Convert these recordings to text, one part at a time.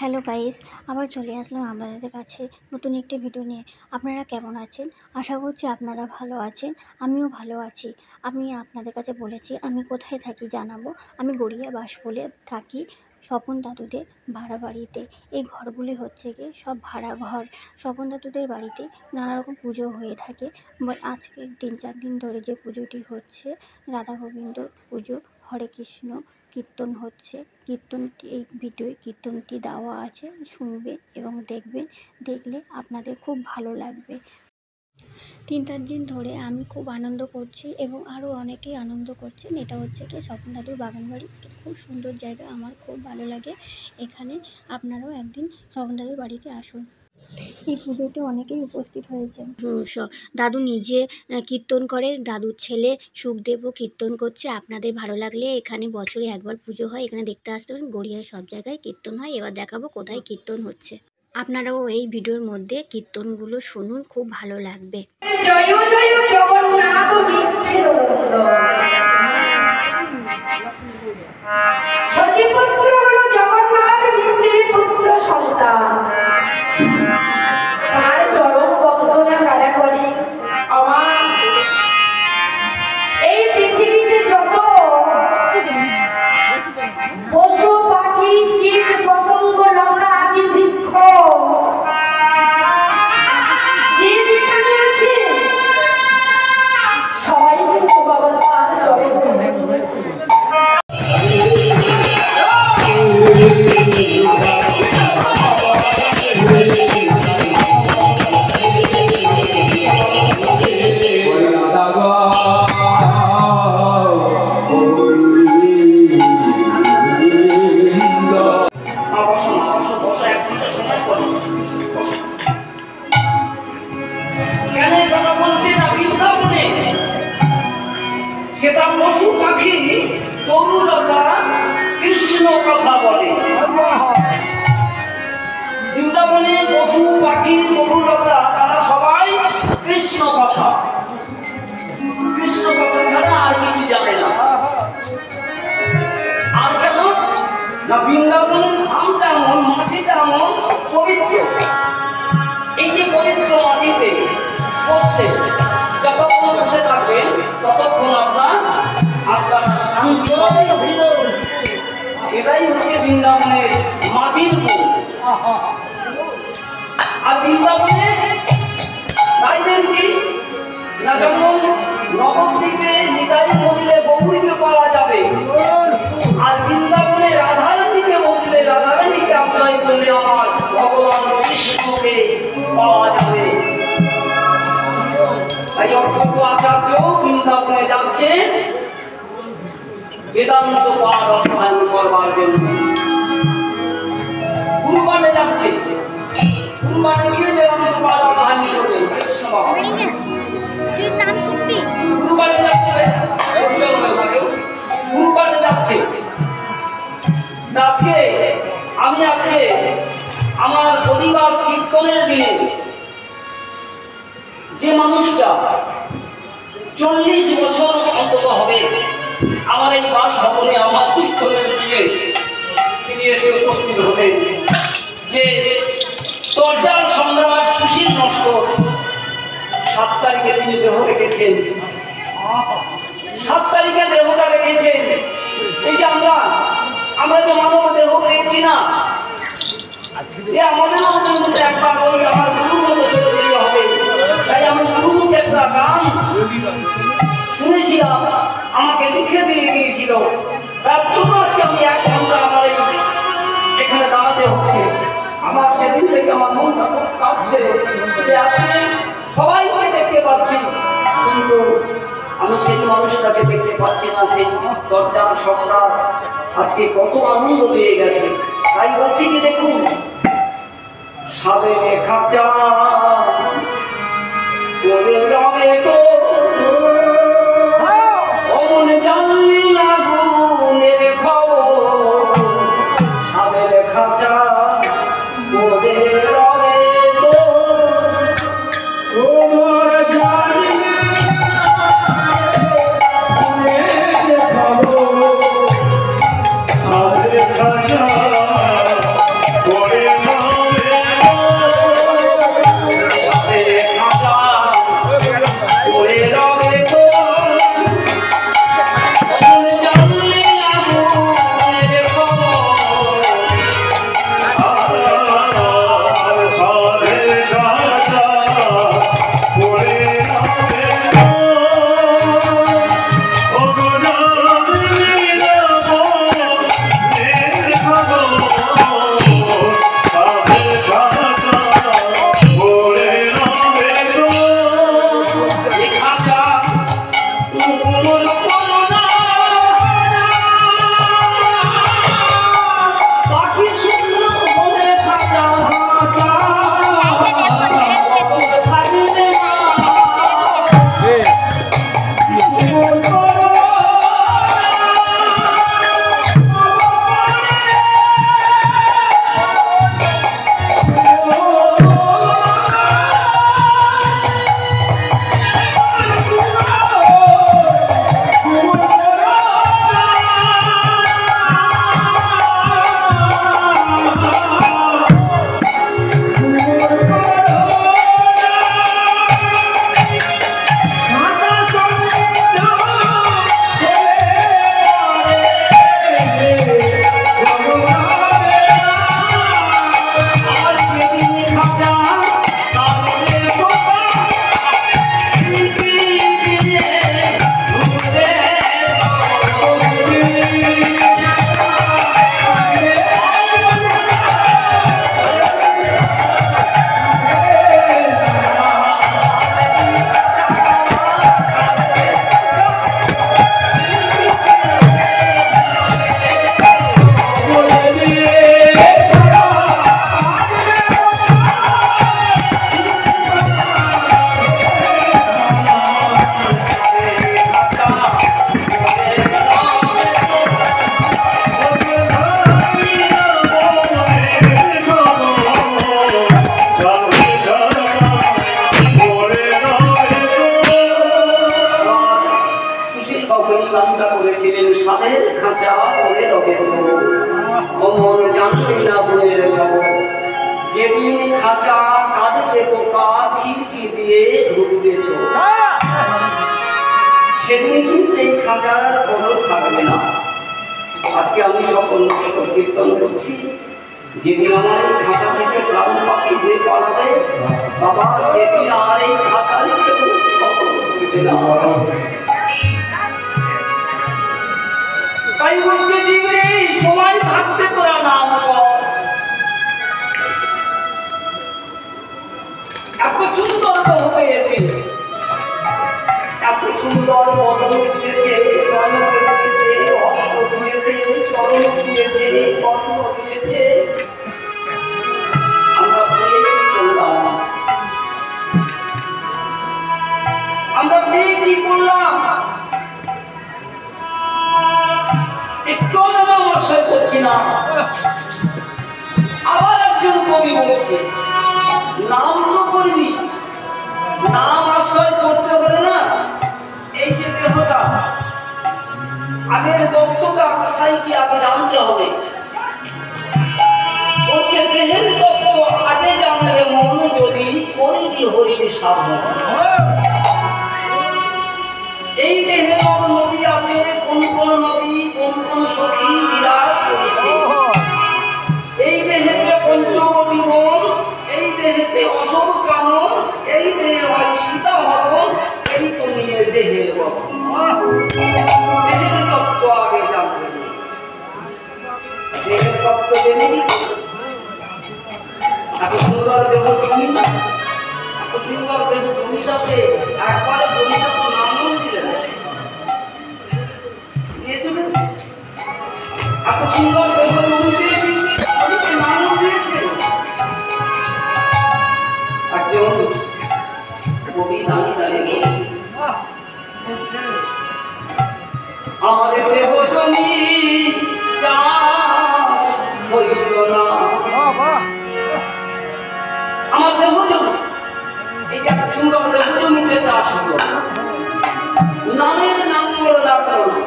Hello guys, আবার চলে আসলাম আপনাদের কাছে নতুন একটি ভিডিও নিয়ে। আপনারা কেমন আছেন? আশা করছি আপনারা ভালো আছেন। আমিও ভালো আছি। আমি আপনাদের কাছে বলেছি আমি কোথায় থাকি জানাবো। আমি গড়িয়া বাসপুরে থাকি, স্বপন দাদুদের ভাড়া বাড়িতে। এই ঘরগুলি হচ্ছে গিয়ে সব ভাড়া ঘর। স্বপন দাদুদের বাড়িতে নানা রকম পুজো হয়ে থাকে। আজকের 3-4 দিন ধরে যে পুজোটি হচ্ছে রাধা গোবিন্দ পুজো, হরে কৃষ্ণ কীর্তন হচ্ছে। কীর্তনটি এই ভিডিওয় কীর্তনটি দেওয়া আছে, শুনবেন এবং দেখবেন। দেখলে আপনাদের খুব ভালো লাগবে। 3-4 দিন ধরে আমি খুব আনন্দ করছি এবং আরও অনেকেই আনন্দ করছেন। এটা হচ্ছে কি স্বপন দাদুর বাগানবাড়ি, খুব সুন্দর জায়গা, আমার খুব ভালো লাগে এখানে। আপনারাও একদিন স্বপন দাদুর বাড়িতে আসুন। এই পুজোতে অনেকেই উপস্থিত হয়েছে। দাদু নিজে কীর্তন করে, দাদুর ছেলে সুখদেবও কীর্তন করছে। আপনাদের ভালো লাগলে এখানে বছরে একবার পুজো হয়, এখানে দেখতে আসতে পারেন। গড়িয়ায় সব জায়গায় কীর্তন হয়। এবার দেখাবো কোথায় কীর্তন হচ্ছে। আপনারাও এই ভিডিওর মধ্যে কীর্তনগুলো শুনুন, খুব ভালো লাগবে। জয় জয় জগন্নাথ মিশ্র সচিপুত্র হলো জগন্নাথ মিশ্রের পুত্র সন্তান। তার চরম বন্দনা কারা করে? আমার এই পৃথিবীতে যত পশু পাখি কীট পতঙ্গ লতা আদি বৃক্ষ যে যেখানে আছে সবাই কিন্তু বাবা তার চরম সেটা পশু পাখি তরুলতা কৃষ্ণ কথা বলে। বৃন্দাবনে পশু পাখি তরুলতা তারা সবাই কৃষ্ণ কথা, কৃষ্ণ কথা ছাড়া আর কিছু জানে না। আর কেন না, বৃন্দাবনের ধামটা এমন, মাটিটা এমন পবিত্র। এই যে পবিত্র মাটিতে বসলে যতক্ষণ বসে থাকবেন ততক্ষণ আপনার আত্মাটা শান্তি হবে। এটাই হচ্ছে বৃন্দাবনের মাটির গুণ। আর বৃন্দাবনে গাইবেন কি না, যেমন নবদ্বীপে নিতাই বদলে গৌরীকে পাওয়া যাবে, আর বৃন্দাবনে রাধারানীকে বদলে রাধারানীকে আশ্রয় করলে আমার ভগবান কৃষ্ণকে পাওয়া যাবে। তাই অর্থ আচার্য বৃন্দাবনে যাচ্ছে বেদান্ত পাঠ অধ্যয়ন করবার জন্য। গুরুবানে যাচ্ছে, গুরুবানে গিয়ে বেদান্ত পাঠ অধ্যয়ন করবেন। গুরুবানে যাচ্ছে, গুরুবানে যাচ্ছে। আজকে আমি আজকে আমার অধিবাস কীর্তনের দিনে যে মানুষটা 40 বছর অন্তত হবে আমার এই বাসভবনে আমার কীর্তনের দিনে তিনি এসে উপস্থিত হলেন, যে তরজাল সম্রাট সুশীল নস্কর 7 তারিখে তিনি দেহ রেখেছেন। 7 তারিখে দেহটা রেখেছেন। এই যে আমরা যে মানব দেহ পেয়েছি না, এ আমাদেরও মধ্যে একবার ওই আমার গুরুর মতো চলে যেতে হবে। তাই আমি গুরুমুখে একটা গান শুনেছিলাম, আমাকে লিখে দিয়ে গিয়েছিল। তার জন্য আজকে আমি 1 ঘন্টা আমার এখানে দাঁড়াতে হচ্ছে। আমার সেদিন থেকে আমার মনটা কাঁদছে যে আজকে সবাইকে দেখতে পাচ্ছি, কিন্তু আমি সেই মানুষটাকে দেখতে পাচ্ছি না। সেই দরজার সম্রাট আজকে কত আনন্দ পেয়ে গেছে। তাই বলছি কি, দেখুন সাদে খাঁচা বলে রবে তো অমন জানলি না গুণের খবর। সাদের খাঁচা বলে রবে তো ওমর জানলি সাদের খাঁচা বলে আজকে আমি সকল কীর্তন করছি, যেদিন আমার এই খাঁচা থেকে প্রাণ পাখি দিয়ে পালাবে বাবা, সেদিন আর এই খাঁচা লিখে তাই বলছে দিবরে সময় থাকতে তোরা নাম কর। এত সুন্দর তো হয়েছে, এত সুন্দর বদল দিয়েছে, রঙ দিয়েছে, অস্ত্র দিয়েছে, চরণ দিয়েছে, কর্ম দিয়েছে। আমরা পেয়ে কি করলাম? আমরা পেয়ে কি করলাম? একটু মনমস্য করছি না। আবার একজন কবি বলছে, নাম তো করবি, নাম আশ্রয় করতে হলে না এই যে দেহটা আগের তত্ত্বটা কোথায় কি আগে জানতে হবে। হচ্ছে দেহের তত্ত্ব আগে জানলে মন যদি করিবি হরিবে সাধন। এই দেহে নদ নদী আছে, কোন কোন নদী কোন কোন সখী বিরাজ করেছে। এই দেহেতে পঞ্চবটী বন, এই দেহেতে অসুর কানন, এই দেহে হয় সীতা হরণ, এই তো নিয়ে দেহের গঠন। দেহের তত্ত্ব আগে জানতে, দেহের তত্ত্ব জেনে কি এত সুন্দর দেহ তুমি, এত সুন্দর দেহ জমিটাকে একবারে জমিটা তো নামও দিলেন, দিয়েছিল এত সুন্দর দেহ জমিতে নামও দিয়েছে। একজন কবি দাঁড়িয়ে দাঁড়িয়ে বলেছে, আমার দেহ জমি চাষ হইল না। আমার দেহ জমি, এই যে সুন্দর দেহ জমিতে চাষ হলো, নামের নাঙ্গল লাগলো না।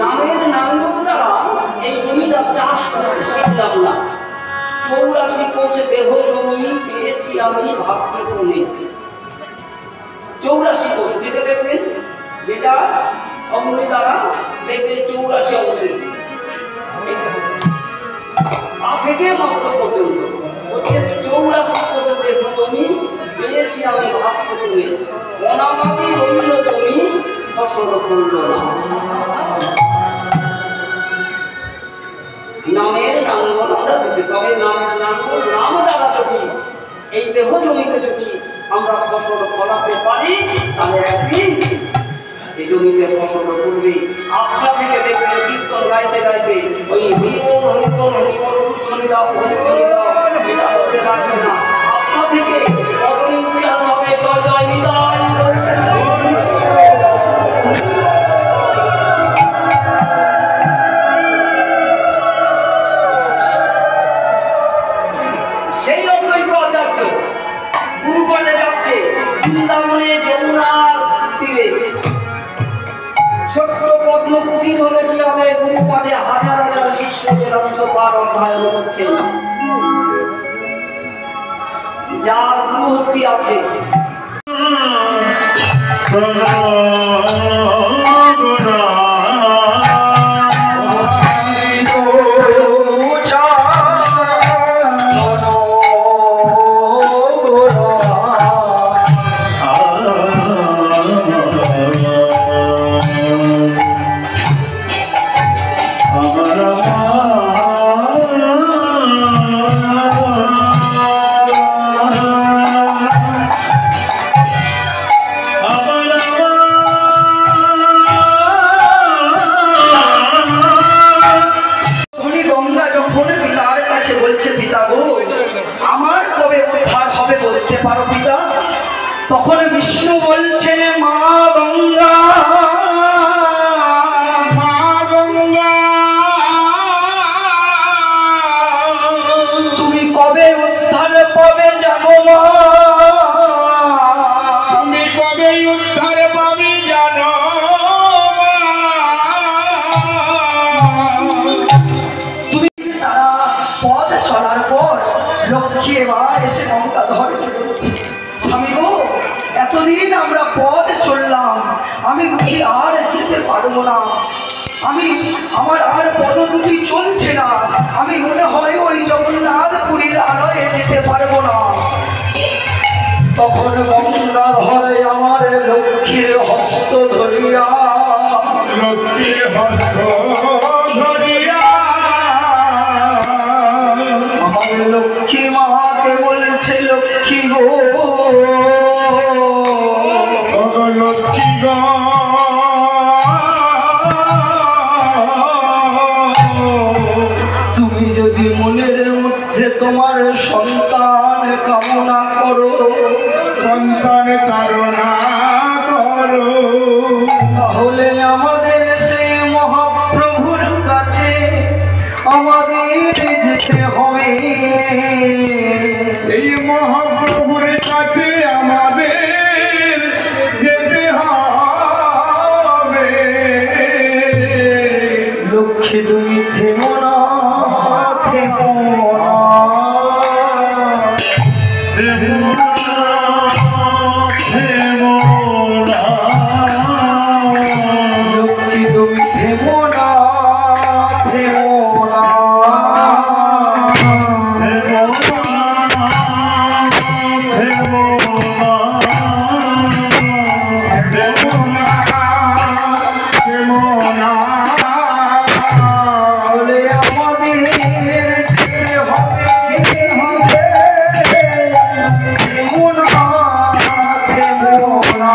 নামের নাঙ্গল দ্বারা এই জমিটা চাষ করতে শিখলাম না। 84 কোষ দেহ জমি পেয়েছি আমি ভাবতে কোণে। 84 কোষ যেটা দেখবেন, যেটা অঙ্গুলি দ্বারা দেখবেন 84 অঙ্গুলি, পা থেকে মস্ত পর্যন্ত হচ্ছে 84 কোষ দেহ জমি পেয়েছি আমি ভাবতে কোণে। অনাবাদী রইল জমি, ফসল করল না। নামের নাঙ্গল আমরা দিতে, তবে নামের নাঙ্গল নাম দ্বারা যদি এই দেহ জমিতে যদি আমরা ফসল ফলাতে পারি, তাহলে একদিন এই জমিতে ফসল করবে। আপনা থেকে দেখবেন কীর্তন গাইতে গাইতে ওই হরিবল হরিবল হরিবল ধ্বনি দাও, হরিবল দাও, এটা বলতে লাগবে না। আপনা থেকে কতই উচ্চারণ হবে, জয় জয় নিতাই। সেই অদ্বৈত আচার্য গুরুপাঠে যাচ্ছে বৃন্দাবনে যমুনার তীরে। ছোট্ট পদ্ম কুটির হলে কি হবে, গুরুপাঠে হাজার হাজার শিষ্য বেদান্ত পাঠ অধ্যয়ন করছেন। যার গুরুভক্তি আছে, তখন বিষ্ণু বলছেন মা গঙ্গা, মা গঙ্গা তুমি কবে উদ্ধার পাবে জানো মা, তুমি কবে উদ্ধার পাবে জানো মা। তুমি তারা পথ চলার পর লক্ষ্মী এবার এসে গঙ্গা ধরে বলছে, স্বামী গো, এতদিন আমরা পথ চললাম, আমি আমার আর পদদুটি চলছে না, আমি মনে হয় ওই জগন্নাথ পুরীর আলোয় যেতে পারবো না। তখন গঙ্গাধরে আমার লক্ষ্মীর হস্ত ধরিয়া, লক্ষ্মীর হস্ত ধরিয়া আমার লক্ষ্মী মাকে বলছে, লক্ষ্মী গো, লক্ষ্মী গো, তুমি যদি মনের মধ্যে তোমার সন্তান কামনা করো, সন্তান কারণা করো, তাহলে আমাদের সেই মহাপ্রভুর কাছে আমাদের যেতে হবে। সেই মহাপ্রভুর কাছে আমাদের যেতে হবে। লক্ষ্মী তুমি থেমো না, থেমো না, লক্ষ্মী তুমি থেমো না, থেমো না, তাহলে আমাদের যেতে হবে। থেমো না, থেমো না,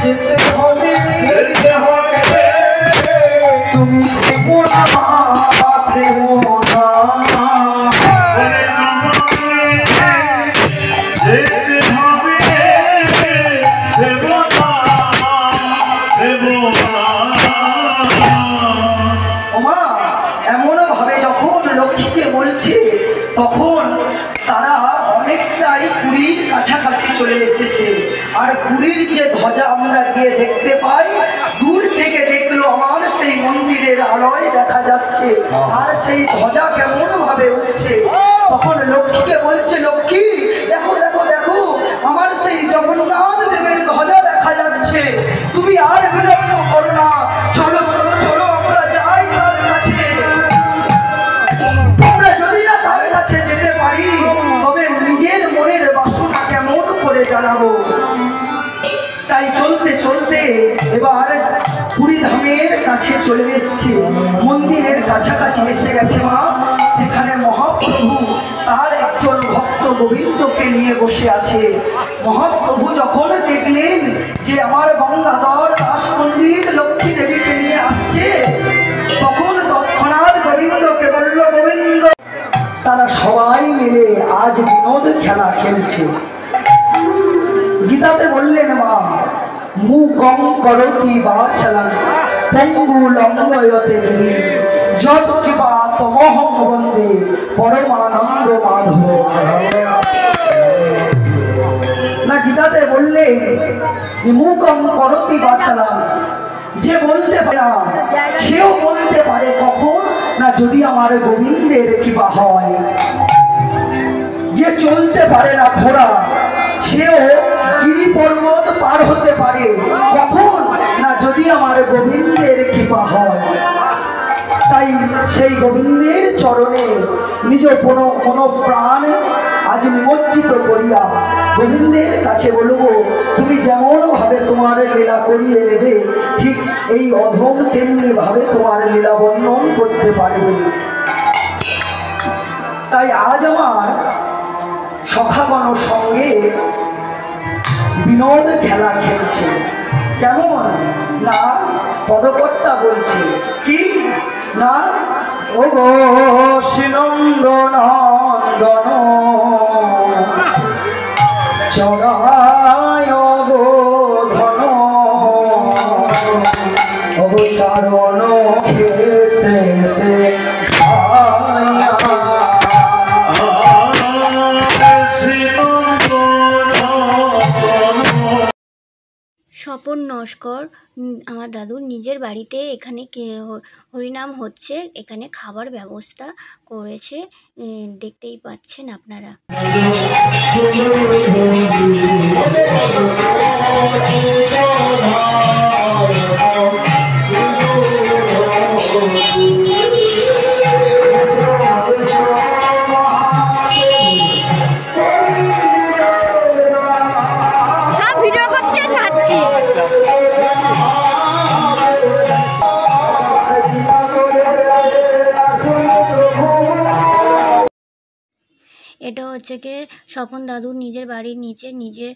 যেতে হবে, যেতে হবে, তুমি থেমো না, থেমো না, ওমা এমন ভাবে যখন লক্ষ্মীকে বলছে, তখন তারা অনেকটাই পুরীর কাছাকাছি চলে এসেছে। আর পুরীর যে ধ্বজা আমরা গিয়ে দেখতে পাই, দূর থেকে দেখলো আমার সেই মন্দিরের আলোয় দেখা যাচ্ছে, আর সেই ধ্বজা কেমন ভাবে উঠছে। তখন লক্ষ্মীকে বলছে, লক্ষ্মী দেখো দেখো দেখো, আমার সেই জগন্নাথ দেবের ধ্বজা দেখা যাচ্ছে, তুমি আর বিলম্ব করো না, চলো চলো চলো আমরা যাই তার কাছে। আমরা যদি না তার কাছে যেতে পারি, তবে নিজের মনের বাসনা কেমন করে জানাবো। তাই চলতে চলতে এবার পুরী ধামের কাছে চলে এসেছে, মন্দিরের কাছাকাছি এসে গেছে মা। সেখানে মহাপ্রভু তার একজন ভক্ত গোবিন্দকে নিয়ে বসে আছে। মহাপ্রভু যখন দেখলেন যে আমার গঙ্গাধর দাস পণ্ডিত লক্ষ্মী দেবীকে নিয়ে আসছে, তখন তৎক্ষণাৎ গোবিন্দকে বলল, গোবিন্দ। তারা সবাই মিলে আজ বিনোদ খেলা খেলছে। গীতাতে বললেন মা, মুকং করতি বাচালং পঙ্গু লঙ্ঘয়তে গিরি যত কিবা তমহং বন্দে পরমানন্দ মাধব। না গীতাতে বললেন মুকং করতি বাচালং, যে বলতে পারে না সেও বলতে পারে কখন না যদি আমার গোবিন্দের কিবা হয়। যে চলতে পারে না ঘোড়া, সেও গিরি পর্বত পার হতে পারে কখন না যদি আমার গোবিন্দের কৃপা হয়। তাই সেই গোবিন্দের চরণে নিজ প্রাণ আজ নিমজ্জিত করিয়া গোবিন্দের কাছে বলবো, তুমি যেমন ভাবে তোমার লীলা করিয়ে নেবে, ঠিক এই অধম তেমনি ভাবে তোমার লীলা বর্ণন করতে পারবে। তাই আজ আমার সখাগণ সঙ্গে বিনোদ খেলা খেলছে। কেমন না পদকর্তা বলছে কি না, ও গো শ্রীনন্দনন্দন চড়ায় গো ধন, ও চারণ খেতে স্বপন নস্কর আমার দাদুর নিজের বাড়িতে এখানে হরিনাম হচ্ছে, এখানে খাবার ব্যবস্থা করেছে, দেখতেই পাচ্ছেন আপনারা। এটা হচ্ছে কি স্বপন দাদুর নিজের বাড়ির নিচে নিজে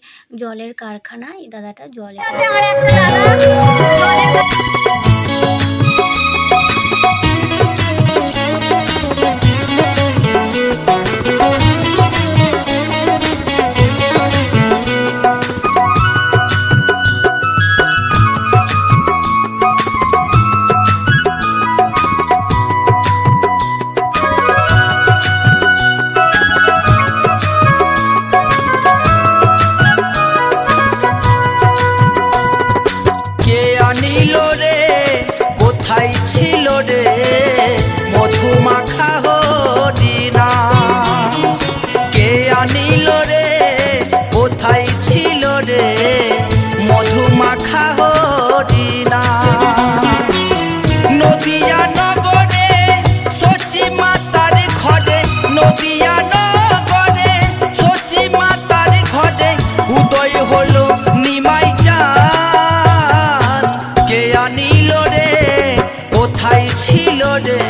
জলের কারখানা। এই দাদাটা জলে মধুমাখা হরিনা কে আনিল রে, কোথায় ছিল রে মধুমাখা হরিনা। নদিয়া নগরে সচি মাতার ঘরে, নদিয়া নগরে সচি মাতার ঘরে উদয় হলো নিমাই চাঁদ। কে আনিল রে, কোথায় ছিল রে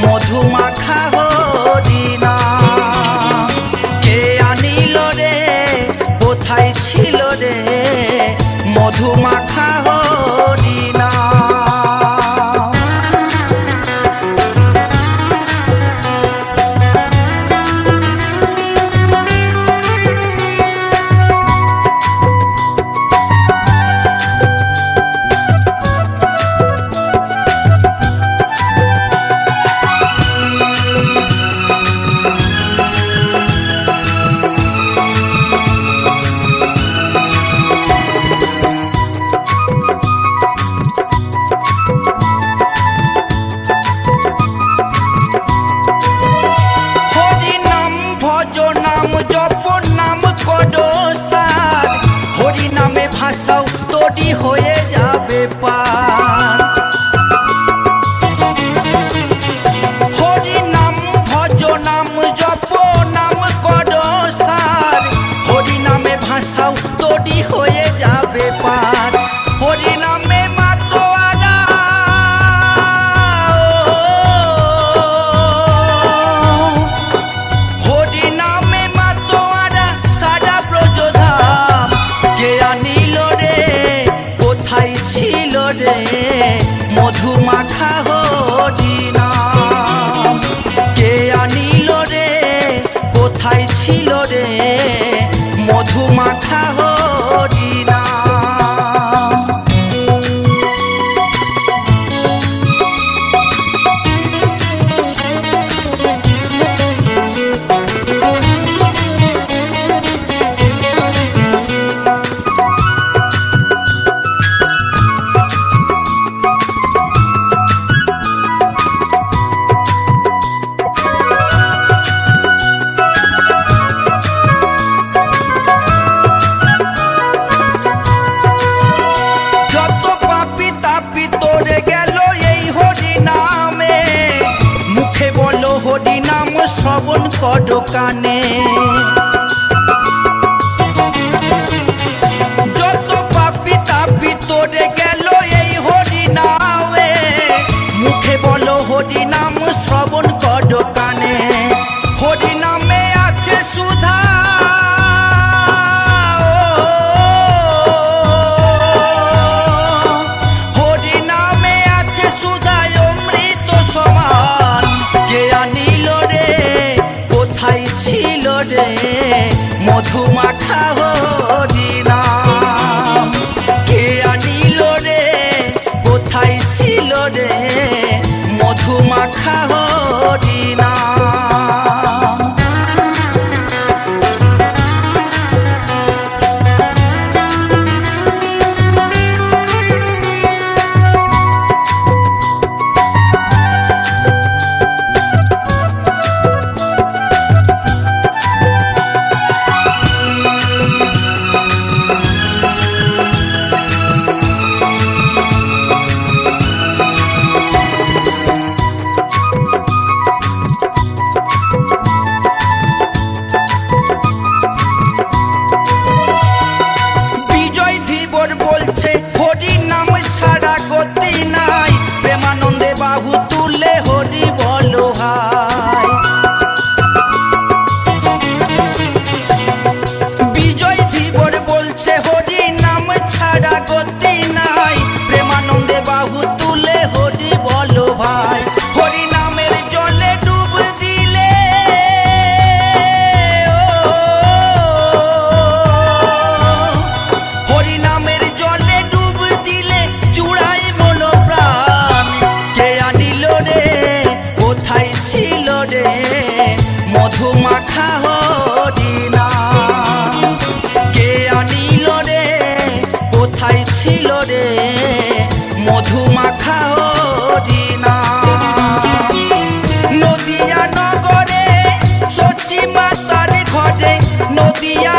মধুমাখা হরিনা। কে আনিল রে, কোথায় ছিল রে মধুমাখা হরিনা। ভাষাও তৈরি হয়ে যাবে পার। হরি নাম ভজ নাম জপ নাম কর সার, হরি নামে ভাষাও তৈরি হয়ে যাবে পার। হরি নামে মাতোয়ারা হরি নামে মাতোয়ারা সারা ব্রজধাম। কে আনিল রে, কোথায় ছিল রে মধুমাখা হরিনা। কে আনিল রে, কোথায় ছিল রে মধুমাখা হরিনা। শ্রবণ কর কানে, যত পাপি তাপি তোরে গেল এই হরি নামে। মুখে বলো হরি নাম শ্রবণ কর কানে। হরি নামে আছে সুধা, হরি নামে আছে সুধা অমৃত সমান। কে আনিল রে, কোথায় ছিল রে দিল রে মধুমাখা হরিনাম। নদিয়া নগরে সচি মাতার ঘরে, নদিয়া